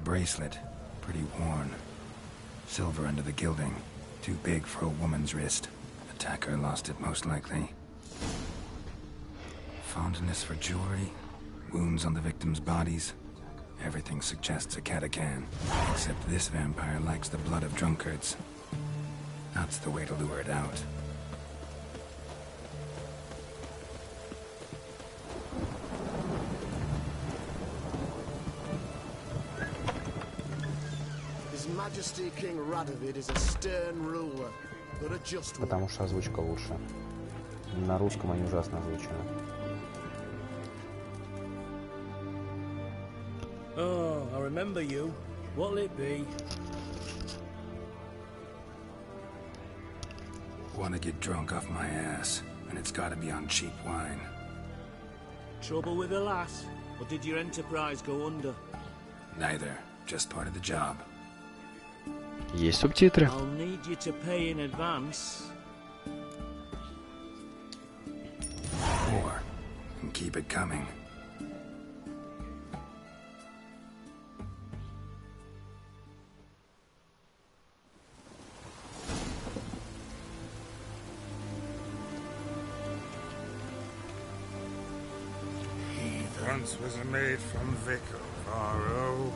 bracelet. Pretty worn. Silver under the gilding. Too big for a woman's wrist. Attacker lost it most likely. Fondness for jewelry. Wounds on the victims' bodies. Everything suggests a catachan. Except this vampire likes the blood of drunkards. That's the way to lure it out. His Majesty King Radovid is a stern ruler, but a just one. Потому что озвучка лучше. На русском они ужасно озвучены. Oh, I remember you. What'll it be? Want to get drunk off my ass, and it's got to be on cheap wine. Trouble with the lass? Or did your enterprise go under? Neither. Just part of the job. Есть субтитры. I'll need you to pay in advance. Or, and keep it coming. Once was a maid from Vicovaro.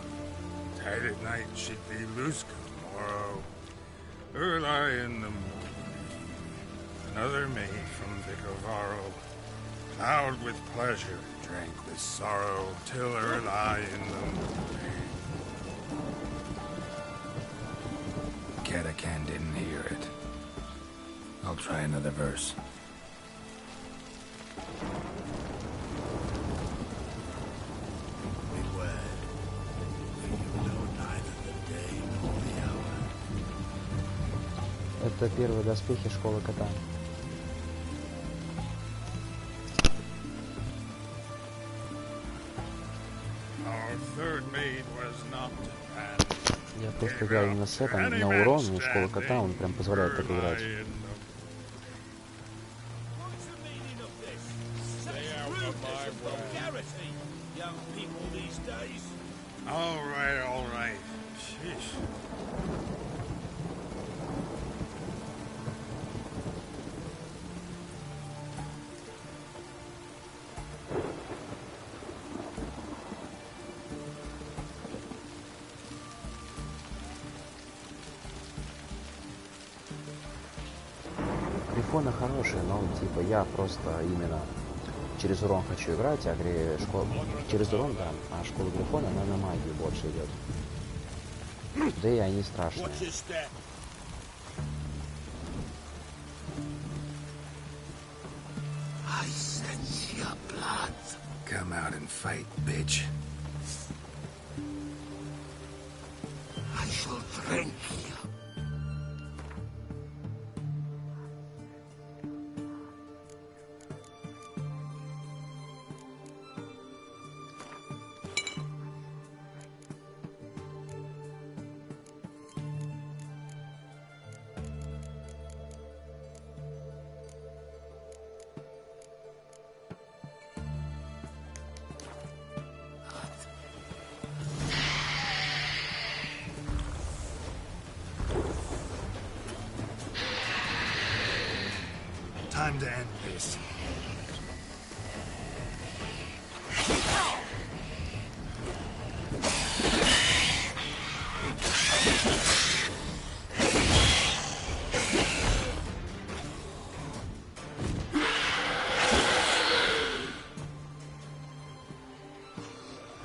Tight at night she'd be loose come morrow. Early in the morning. Another maid from Vicovaro. Plowed with pleasure, drank with sorrow, till early in the morning. Catachan didn't hear it. I'll try another verse. Это первые доспехи школы кота. Я просто играю именно с этим на урон, и школа кота, он прям позволяет так играть. All right. Sheesh. Грифоны хорошие, но типа я просто именно через урон хочу играть, а через урон, да, а школа Грифона, она на магию больше идет. Да и они страшные. I sense your blood. Come out and fight, bitch. I shall drink you. Time to end this.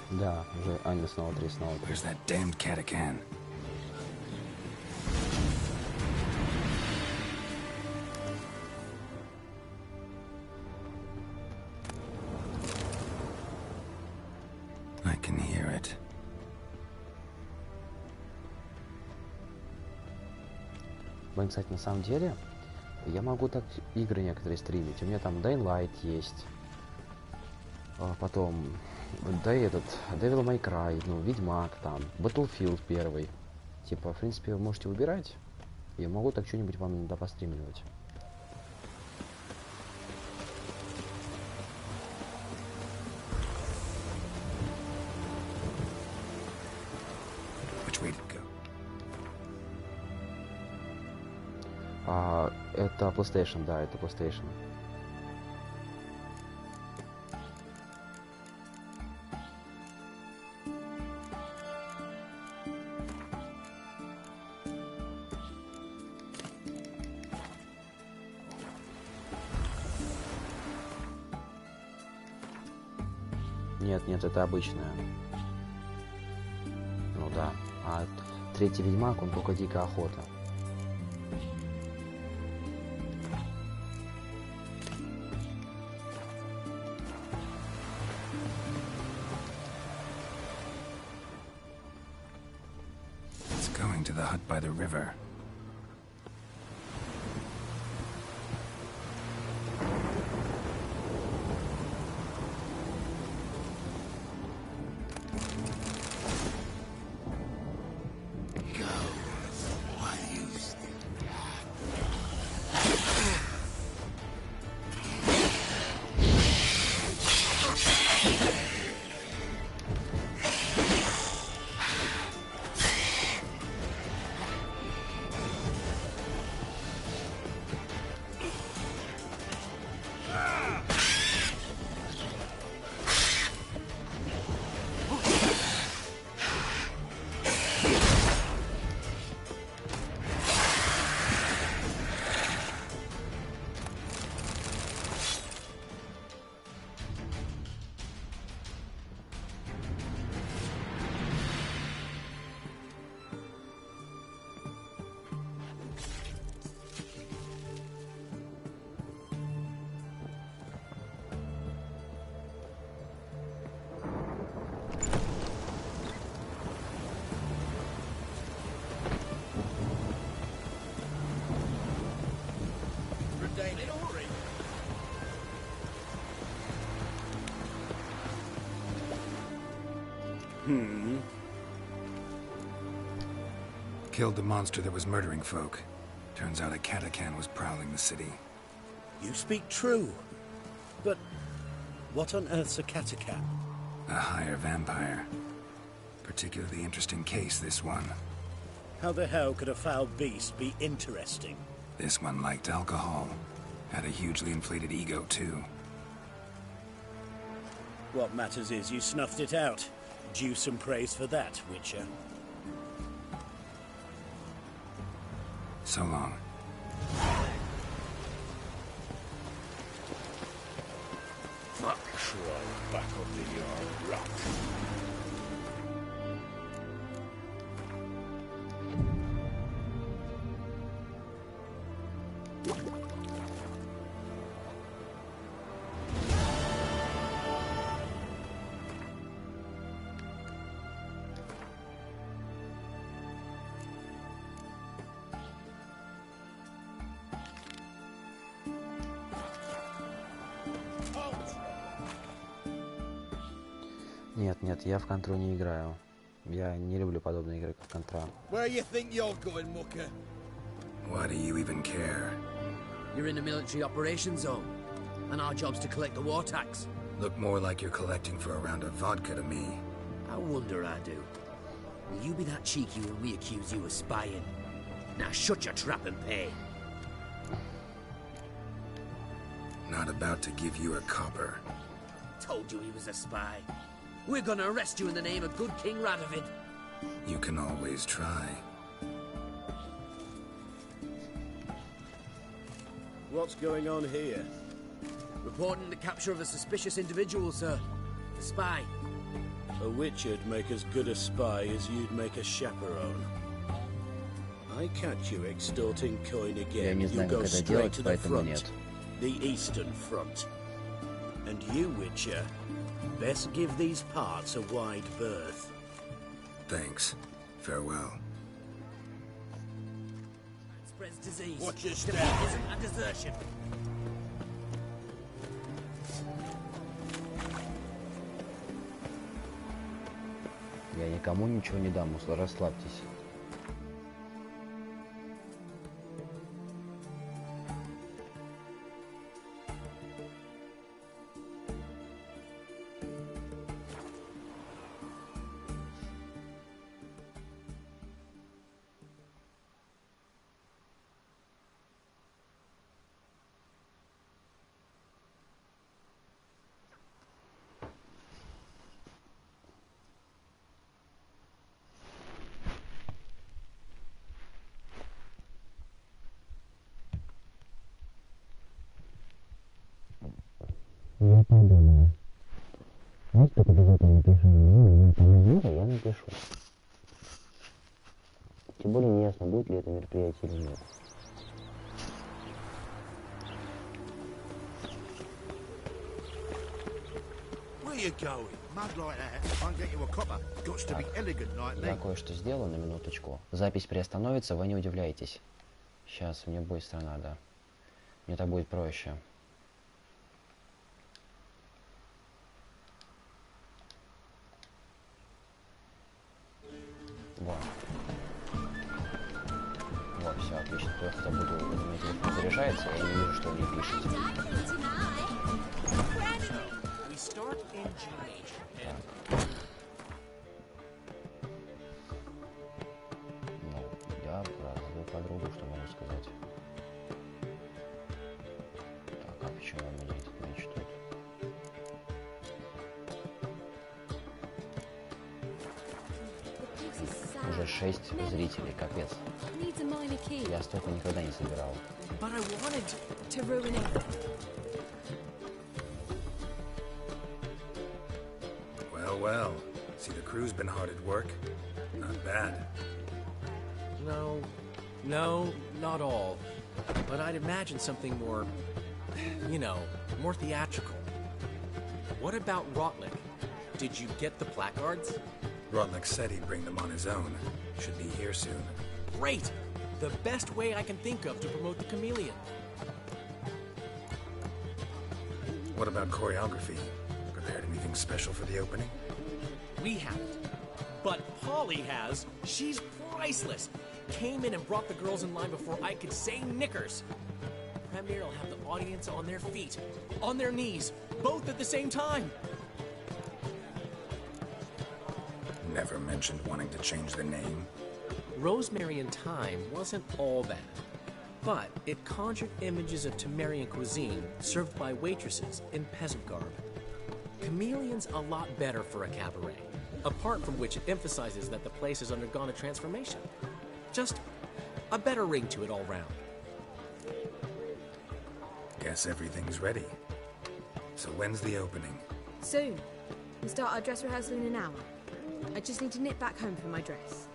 Да, уже Аня снова 3, снова 3. Where's that damned catachan? I can hear it. Блин, кстати, на самом деле, я могу так игры некоторые стримить. У меня там Dying Light есть. Потом, да этот, Devil May Cry, ну, Ведьмак там, Battlefield 1. Типа, в принципе, вы можете выбирать. Я могу так что-нибудь вам иногда постримливать. Which way did it go? Это PlayStation, да, это PlayStation. Нет, это обычная. Ну да. А третий Ведьмак, он только Дикая Охота. It's going to the hut by the river. Killed the monster that was murdering folk. Turns out a Katakan was prowling the city. You speak true. But what on earth's a Katakan? A higher vampire. Particularly interesting case, this one. How the hell could a foul beast be interesting? This one liked alcohol. Had a hugely inflated ego, too. What matters is you snuffed it out. Due some praise for that, Witcher. So long. Fuck, crawl back under your rock. Нет, я в контру не играю. Я не люблю подобные игры, как контра. Where you think you're going, mucker? Why do you even care? You're in the military operations zone, and our job's to collect the war tax. Look more like you're collecting for a round of vodka to me. I wonder I do. Will you be that cheeky when we accuse you of spying? Now shut your trap and pay. Not about to give you a copper. Told you he was a spy. We're gonna arrest you in the name of good King Radovid. You can always try. What's going on here? Reporting the capture of a suspicious individual, sir. A spy. A Witcher'd make as good a spy as you'd make a chaperone. I catch you extorting coin Я again, не you знаю, go как это straight делать, to the поэтому front. нет. The Eastern Front. And you, Witcher, best give these parts a wide berth. Thanks. Farewell. Spreads disease. Watch your Defeatism step. and desertion. Я никому ничего не дам, расслабьтесь. подумаю. Вот только обязательно напишу мне, помогите, я напишу. Тем более неясно, будет ли это мероприятие или нет. Я кое-что сделаю на минуточку. Запись приостановится, вы не удивляйтесь. Сейчас, мне быстро надо. Мне так будет проще. Вот. Вот, все, отлично. То я хотя буду, у меня телефон заряжается, я не вижу, что вы мне пишете. Ну, я про свою подругу, что могу сказать. Так, а почему у меня этот меч тут? Уже 6 зрителей, капец. Я столько никогда не собирал. Well, well. See, the crew's been hard at work. Not bad. No, not all. But I'd imagine something more, you know, more theatrical. What about Rotlick? Did you get the placards? Rotlick said he'd bring them on his own. Should be here soon. Great! The best way I can think of to promote the chameleon. What about choreography? Prepared anything special for the opening? We haven't. But Polly has. She's priceless. Came in and brought the girls in line before I could say knickers. Premier will have the audience on their feet, on their knees, both at the same time. Never mentioned wanting to change the name. Rosemary in Thyme wasn't all bad, but it conjured images of Temerian cuisine served by waitresses in peasant garb. Chameleon's a lot better for a cabaret, apart from which it emphasizes that the place has undergone a transformation. Just a better ring to it all round. Guess everything's ready. So when's the opening? Soon. We'll start our dress rehearsal in an hour. I just need to nip back home for my dress.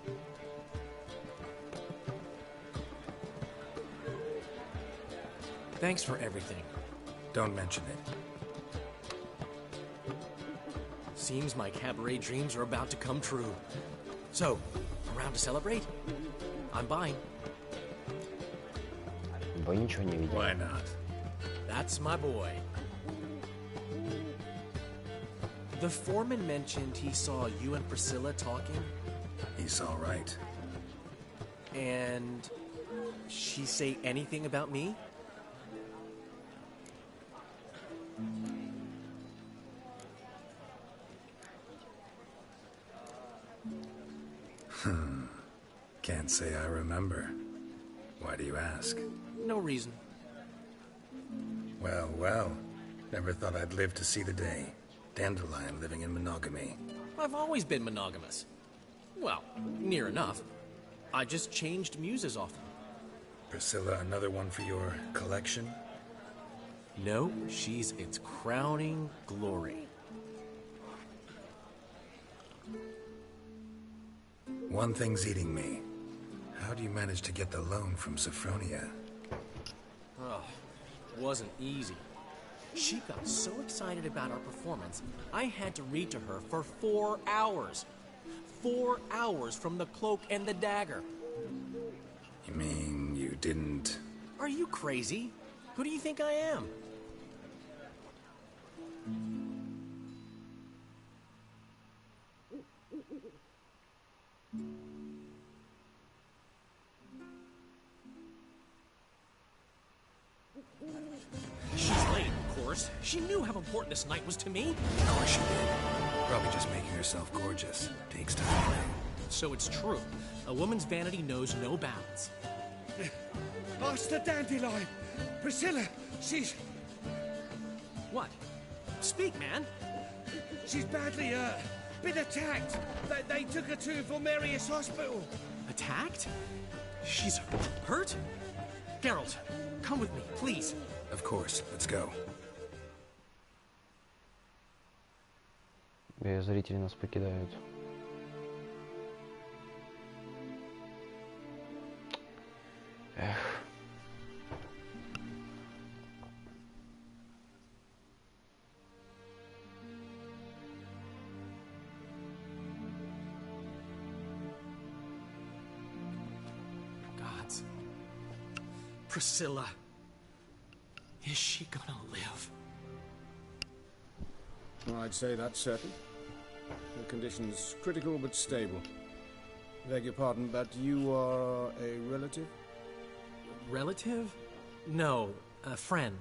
Thanks for everything. Don't mention it. Seems my cabaret dreams are about to come true. So, around to celebrate? I'm buying. Вы ничего не видели. Why not? That's my boy. The foreman mentioned he saw you and Priscilla talking. He's all right. And she say anything about me? Can't say I remember. Why do you ask? No reason. Well, well. Never thought I'd live to see the day. Dandelion living in monogamy. I've always been monogamous. Well, near enough. I just changed muses often. Priscilla, another one for your collection? No, she's its crowning glory. One thing's eating me. How do you manage to get the loan from Sophronia? Oh, wasn't easy. She got so excited about our performance, I had to read to her for 4 hours. 4 hours from the Cloak and the Dagger. You mean you didn't... Are you crazy? Who do you think I am? She's late, of course. She knew how important this night was to me. Of course she did. Probably just making herself gorgeous. Takes time. So it's true. A woman's vanity knows no bounds. Ask the Dandelion. Priscilla, she's... What? Speak, man. She's badly hurt. Been attacked. They took her to Vulmerius Hospital. Attacked? She's hurt? Geralt, come with me, please. Of course. Let's go. Зрители нас покидают. Эх. Gods. Priscilla. Is she gonna live? I'd say that's certain. Her condition's critical but stable. Beg your pardon, but you are a relative? Relative? No, a friend.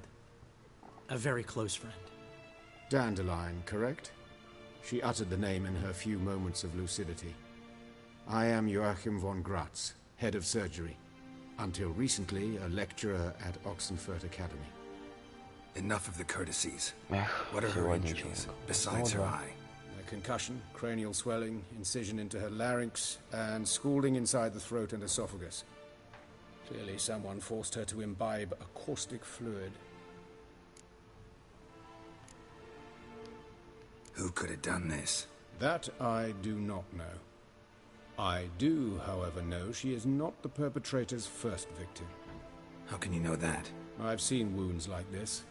A very close friend. Dandelion, correct? She uttered the name in her few moments of lucidity. I am Joachim von Gratz, head of surgery. Until recently, a lecturer at Oxenfurt Academy. Enough of the courtesies. What are her injuries, besides her eye? A concussion, cranial swelling, incision into her larynx, and scalding inside the throat and esophagus. Clearly someone forced her to imbibe a caustic fluid. Who could have done this? That I do not know. I do, however, know she is not the perpetrator's first victim. How can you know that? I've seen wounds like this.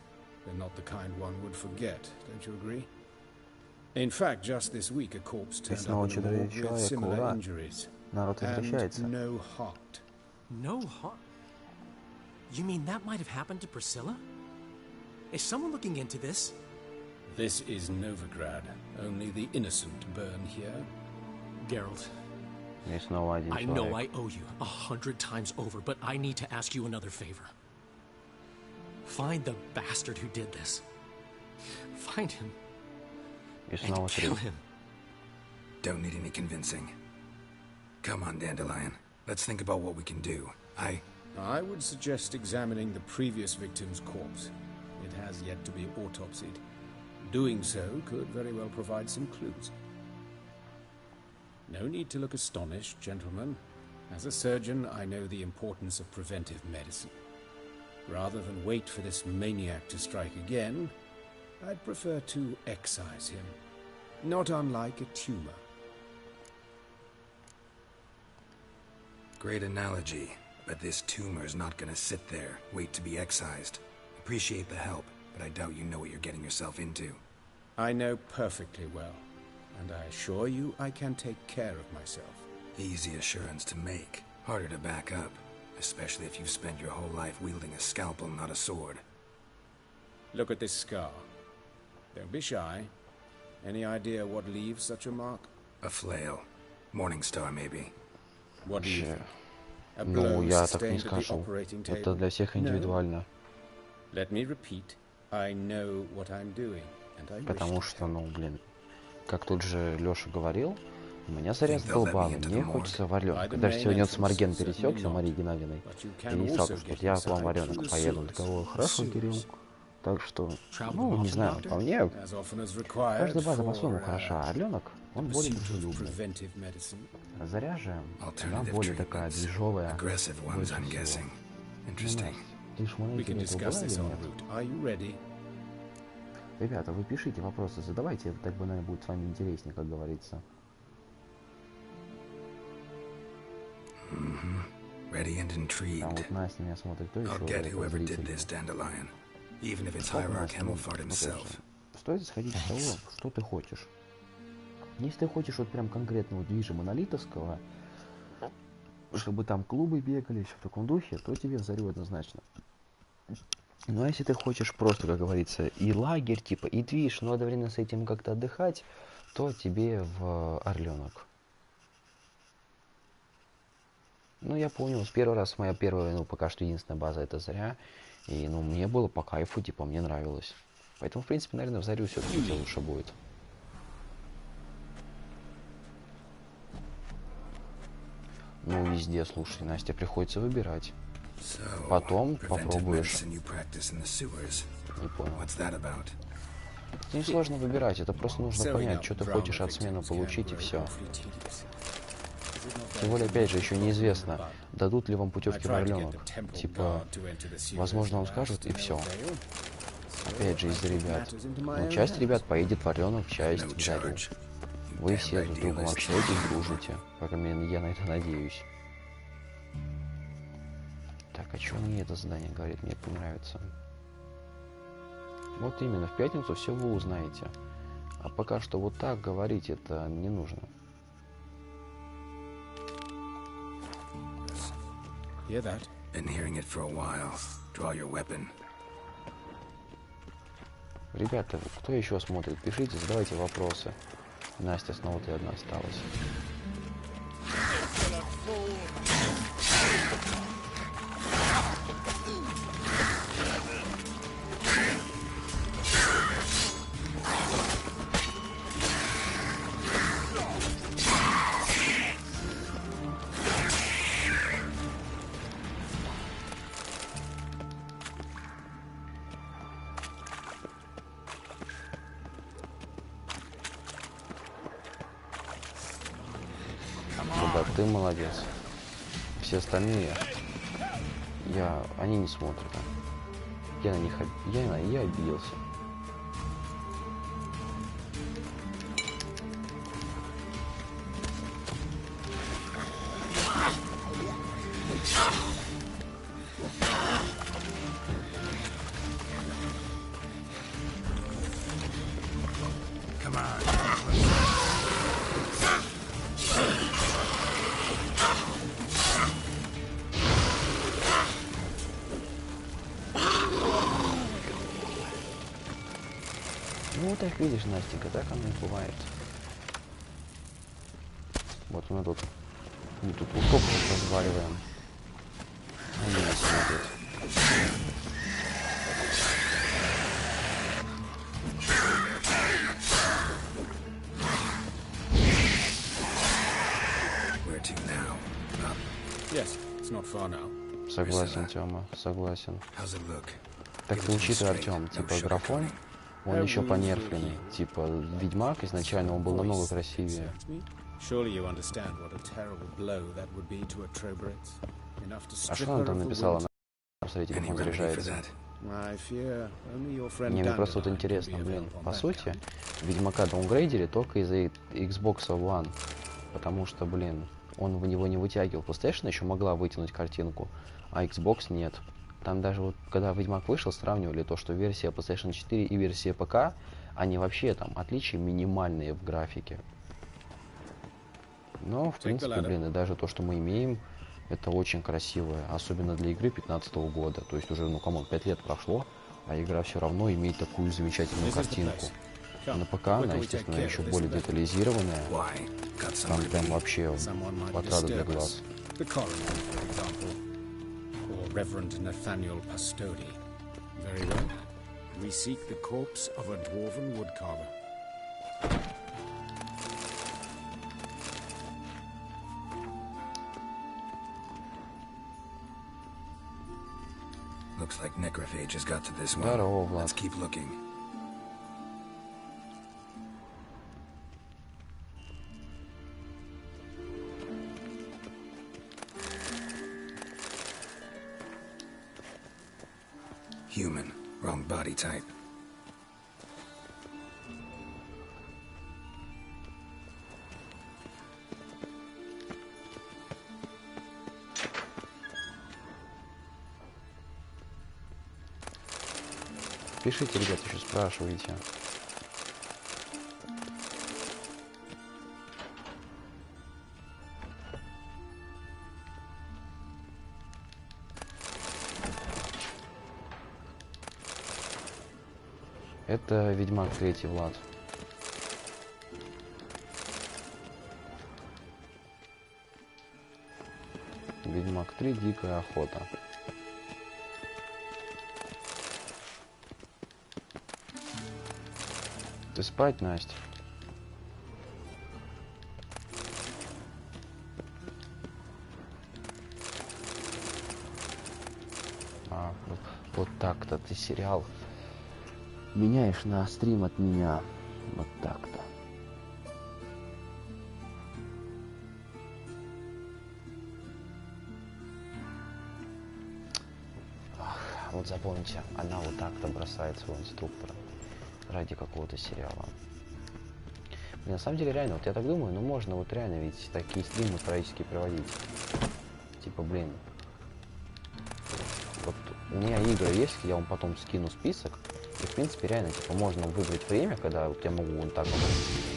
They're not the kind one would forget, don't you agree? In fact, just this week a corpse turned up in a morgue with similar injuries. And no heart. No heart? You mean that might have happened to Priscilla? Is someone looking into this? This is Novigrad. Only the innocent burn here. Geralt, I know I owe you 100 times over, but I need to ask you another favor. Find the bastard who did this. Find him. And kill him. Don't need any convincing. Come on, Dandelion. Let's think about what we can do. I would suggest examining the previous victim's corpse. It has yet to be autopsied. Doing so could very well provide some clues. No need to look astonished, gentlemen. As a surgeon, I know the importance of preventive medicine. Rather than wait for this maniac to strike again, I'd prefer to excise him. Not unlike a tumor. Great analogy, but this tumor's not gonna sit there, wait to be excised. Appreciate the help, but I doubt you know what you're getting yourself into. I know perfectly well, and I assure you I can take care of myself. Easy assurance to make, harder to back up, especially if you've spent your whole life wielding a scalpel, not a sword. Look at this scar. Don't be shy. Any idea what leaves such a mark? A flail. Morningstar, maybe. What do you think? A Ну, blow я так не sustained at the скажу. operating Это table? для всех индивидуально. Let me repeat. I know what I'm doing, and I Потому wish to что, help. ну, блин, как тут же Лёша говорил, у меня заряд задолбал, мне хочется варенка. Даже сегодня с Марген пересекся, Марии Геннадьевной, и не сказал, что вот я к вам варенок поеду. Такого, хорошо, Кирилл. Так что, ну, не знаю, по мне, каждая база по-своему хороша, а Орленок, он более дружелюбный. Заря же, она более такая движовая. Ты ж монетки не была или нет? Ребята, вы пишите вопросы, задавайте, так бы, наверное, будет с вами интереснее, как говорится. А вот Настя меня смотрит, то еще стоит исходить из того, что ты хочешь. Если ты хочешь вот прям конкретного движа монолитовского, чтобы там клубы бегали, все в таком духе, то тебе в Зарю однозначно. Но если ты хочешь просто, как говорится, и лагерь, типа, и движ, но одновременно с этим как-то отдыхать, то тебе в Орленок. Ну, я понял, с первый раз моя первая, ну, пока что единственная база это Заря. И, ну, мне было по кайфу, типа, мне нравилось. Поэтому, в принципе, наверное, в Зарю все-таки лучше будет. Ну, везде, слушай, Настя, приходится выбирать. Потом попробуешь. Не понял. Это несложно выбирать, это просто нужно понять, что ты хочешь от смены получить, и все. Тем более, опять же, еще неизвестно, дадут ли вам путевки в Орленок. Типа, возможно, вам скажут, и все. Опять же из-за ребят. Ну, часть ребят поедет в Орленок, часть в Зарю. Вы все друг с другом общаетесь, дружите. По крайней мере, я на это надеюсь. Так, а что мне это задание говорит? Мне это не нравится. Вот именно, в пятницу все вы узнаете. А пока что вот так говорить это не нужно. Hear that? Been hearing it for a while. Draw your weapon. Ребята, кто еще смотрит? Пишите, задавайте вопросы. Настя снова ты одна осталась. Да, ты молодец. Все остальные, они не смотрят. Я на них, я обиделся. Ну, так видишь, Настенька, так оно и бывает. Вот мы тут утоп разваливаем. Они нас смотрят. Yes, it's not far now. Согласен, Тёма, согласен. Так ты учитывай, Артём, типа графон, он еще понерфленный. Типа Ведьмак изначально он был намного красивее. А что она там написала? Смотрите, как он заряжается. Мне просто вот интересно, блин, по сути, Ведьмака даунгрейдили только из-за Xbox One. Потому что, блин, он в него не вытягивал. PlayStation еще могла вытянуть картинку, а Xbox нет. Там даже вот, когда Ведьмак вышел, сравнивали то, что версия PlayStation 4 и версия ПК, они вообще там отличия минимальные в графике. Но, в принципе, блин, и даже то, что мы имеем, это очень красивое. Особенно для игры 2015 года. То есть уже, ну, камон, 5 лет прошло, а игра все равно имеет такую замечательную картинку. На ПК она, естественно, еще более детализированная. Там прям вообще отрада для глаз. Reverend Nathaniel Pastodi. Very well. We seek the corpse of a dwarven woodcarver. Looks like necrophage has got to this one. Здорово, Влад. Let's keep looking. Human. Wrong body type. Пишите, ребят, еще спрашивайте. Это Ведьмак 3, Влад. Ведьмак 3, Дикая охота. Ты спать, Настя? Вот так-то ты сериал меняешь на стрим от меня. Вот так-то. Вот запомните, она вот так-то бросает своего инструктора ради какого-то сериала. И на самом деле, реально, вот я так думаю, ну можно вот реально ведь такие стримы практически проводить. Типа, блин. Вот у меня игры есть, я вам потом скину список. И, в принципе, реально, типа, можно выбрать время, когда вот я могу вот так вот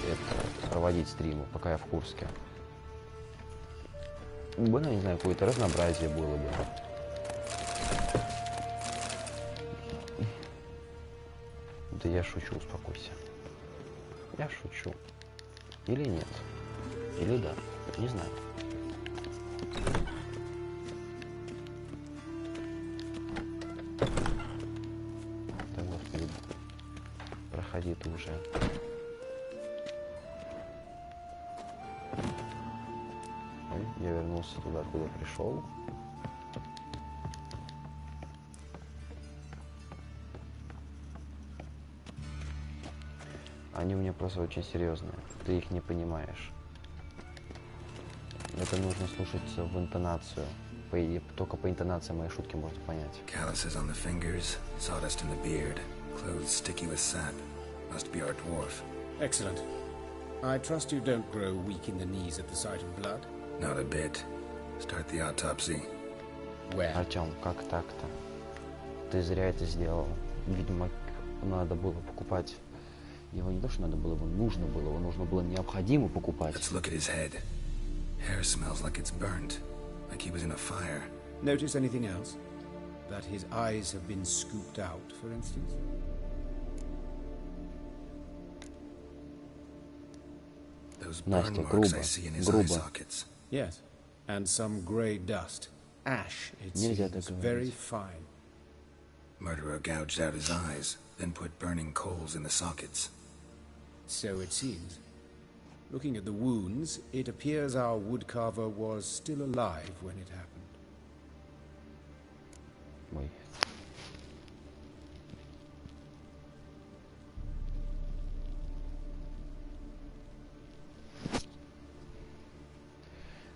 это, проводить стримы, пока я в Курске. Ну, не знаю, какое-то разнообразие было бы. Да я шучу, успокойся. Я шучу. Или нет? Или да? Не знаю. Да, господи. Проходи ты уже. Ой, я вернулся туда, куда пришел. Они у меня просто очень серьезные. Ты их не понимаешь. Это нужно слушаться в интонацию. Только по интонации моей шутки можно понять. Calluses on the fingers, sawdust in the beard, clothes sticky with sap. Must be our dwarf. Excellent. I trust you don't grow weak in the knees at the sight of blood. Not a bit. Start the autopsy. Where? Артём, как так-то? Ты зря это сделал. Видимо, надо было покупать. Его не то, что надо было, его нужно было необходимо покупать. Let's look at his head. Hair smells like it's burnt, like he was in a fire. Notice anything else? That his eyes have been scooped out, for instance? Those burn marks I see in his eye sockets. Yes, and some grey dust. Ash, it seems, very fine. Murderer gouged out his eyes, then put burning coals in the sockets. So it seems. Looking at the wounds, it appears our woodcarver was still alive when it happened. Ой.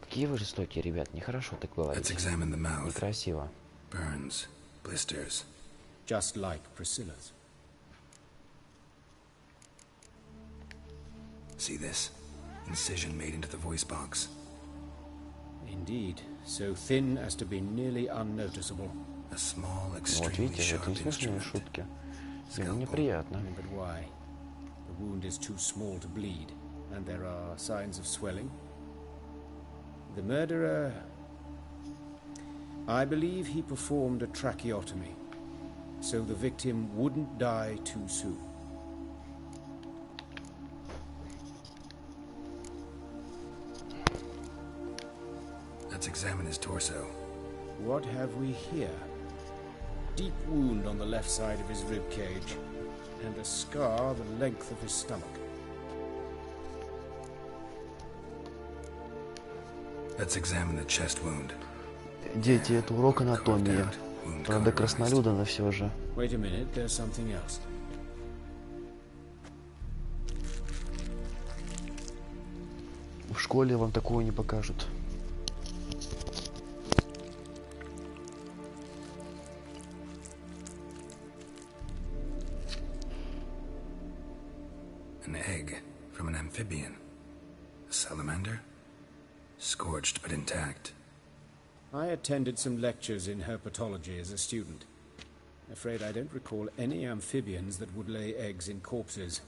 Какие вы жестокие, ребят, нехорошо так говорить. Некрасиво. Burns, blisters. Just like Priscilla's. See this? Incision made into the voice box. Indeed, so thin as to be nearly unnoticeable. A small, Вот extremely видите, это sharp не смешные instrument. шутки. Ему неприятно. But why? The wound is too small to bleed, and there are signs of swelling. The murderer... I believe he performed a tracheotomy, so the victim wouldn't die too soon. Let's examine his torso. What have we here? Deep wound on the left side of his rib cage, and a scar the length of his stomach. Let's examine the chest wound. Дети, это урок анатомии. Правда, краснолюда, но все же. Wait a minute, there's something else. В школе вам такого не покажут. An egg from an amphibian. A salamander? Scorched but intact. I attended some lectures in herpetology as a student. Afraid I don't recall any amphibians that would lay eggs in corpses.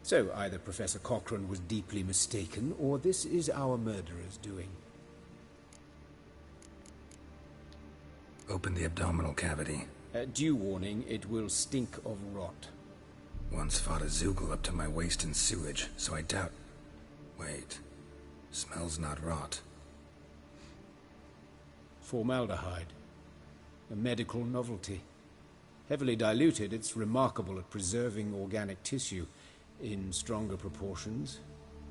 So either Professor Cochrane was deeply mistaken, or this is our murderer's doing. Open the abdominal cavity. Due warning, it will stink of rot. Once fought a Zoogle up to my waist in sewage, so I doubt... Wait. Smells not rot. Formaldehyde. A medical novelty. Heavily diluted, it's remarkable at preserving organic tissue. In stronger proportions,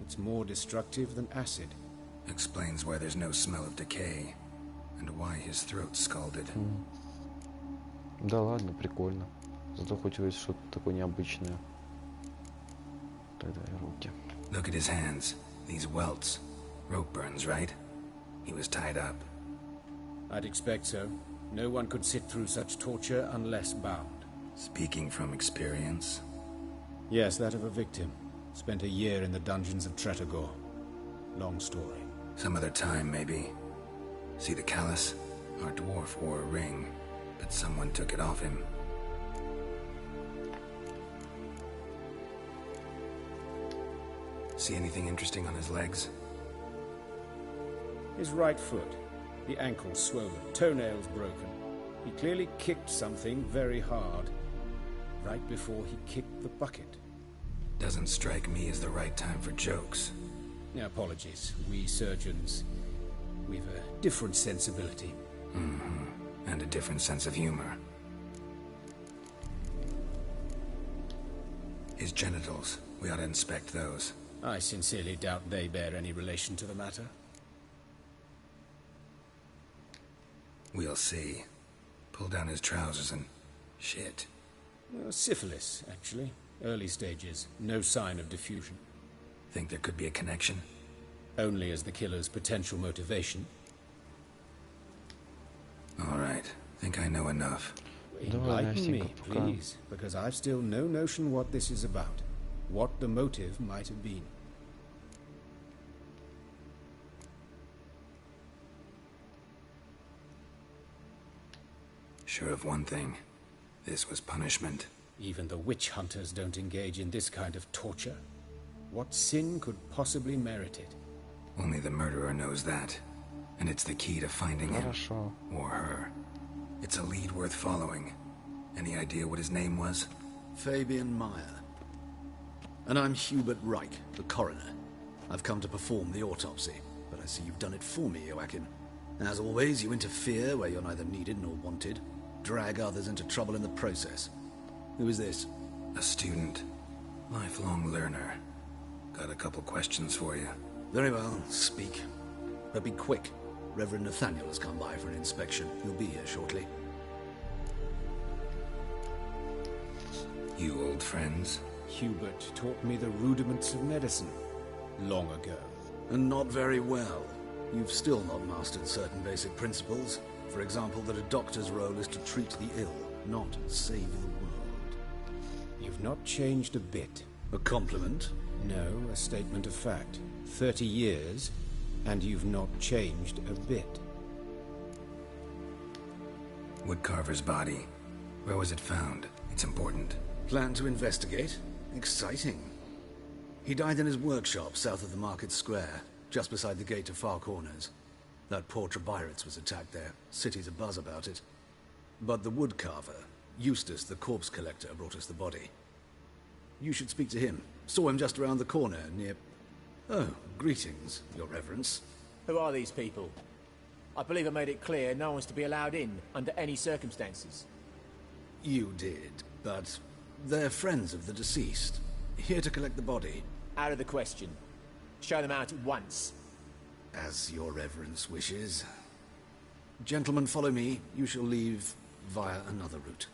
it's more destructive than acid. Explains why there's no smell of decay, and why his throat's scalded. Да ладно, прикольно. Зато хоть есть что-то такое необычное. Тогда и руки. Look at his hands. These welts. Rope burns, right? He was tied up. I'd expect so. No one could sit through such torture unless bound. Speaking from experience? Yes, that of a victim. Spent a year in the dungeons of Tretogor. Long story. Some other time, maybe. See the callus? Our dwarf wore a ring, but someone took it off him. See anything interesting on his legs? His right foot. The ankle swollen, toenails broken. He clearly kicked something very hard, right before he kicked the bucket. Doesn't strike me as the right time for jokes. Apologies. We surgeons, we've a different sensibility. Mm-hmm. And a different sense of humor. His genitals. We ought to inspect those. I sincerely doubt they bear any relation to the matter. We'll see. Pull down his trousers and... shit. Syphilis, actually. Early stages. No sign of diffusion. Think there could be a connection? Only as the killer's potential motivation. All right. Think I know enough. Enlighten me, please, because I've still no notion what this is about. What the motive might have been. Sure of one thing. This was punishment. Even the witch hunters don't engage in this kind of torture. What sin could possibly merit it? Only the murderer knows that. And it's the key to finding him. Or her. It's a lead worth following. Any idea what his name was? Fabian Meyer. And I'm Hubert Reich, the coroner. I've come to perform the autopsy, but I see you've done it for me, Joachim. As always, you interfere where you're neither needed nor wanted. Drag others into trouble in the process. Who is this? A student. Lifelong learner. Got a couple questions for you. Very well, speak. But be quick. Reverend Nathaniel has come by for an inspection. He'll be here shortly. You old friends? Hubert taught me the rudiments of medicine. Long ago. And not very well. You've still not mastered certain basic principles. For example, that a doctor's role is to treat the ill, not save the world. You've not changed a bit. A compliment? No, a statement of fact. 30 years, and you've not changed a bit. Woodcarver's body. Where was it found? It's important. Plan to investigate? Exciting. He died in his workshop south of the market square, just beside the gate to Far Corners. That poor Trebirates was attacked there. City's abuzz about it. But the woodcarver, Eustace the corpse collector, brought us the body. You should speak to him. Saw him just around the corner near... Oh, greetings, Your Reverence. Who are these people? I believe I made it clear no one's to be allowed in under any circumstances. You did, but they're friends of the deceased. Here to collect the body. Out of the question. Show them out at once. As Your Reverence wishes. Gentlemen, follow me. You shall leave via another route.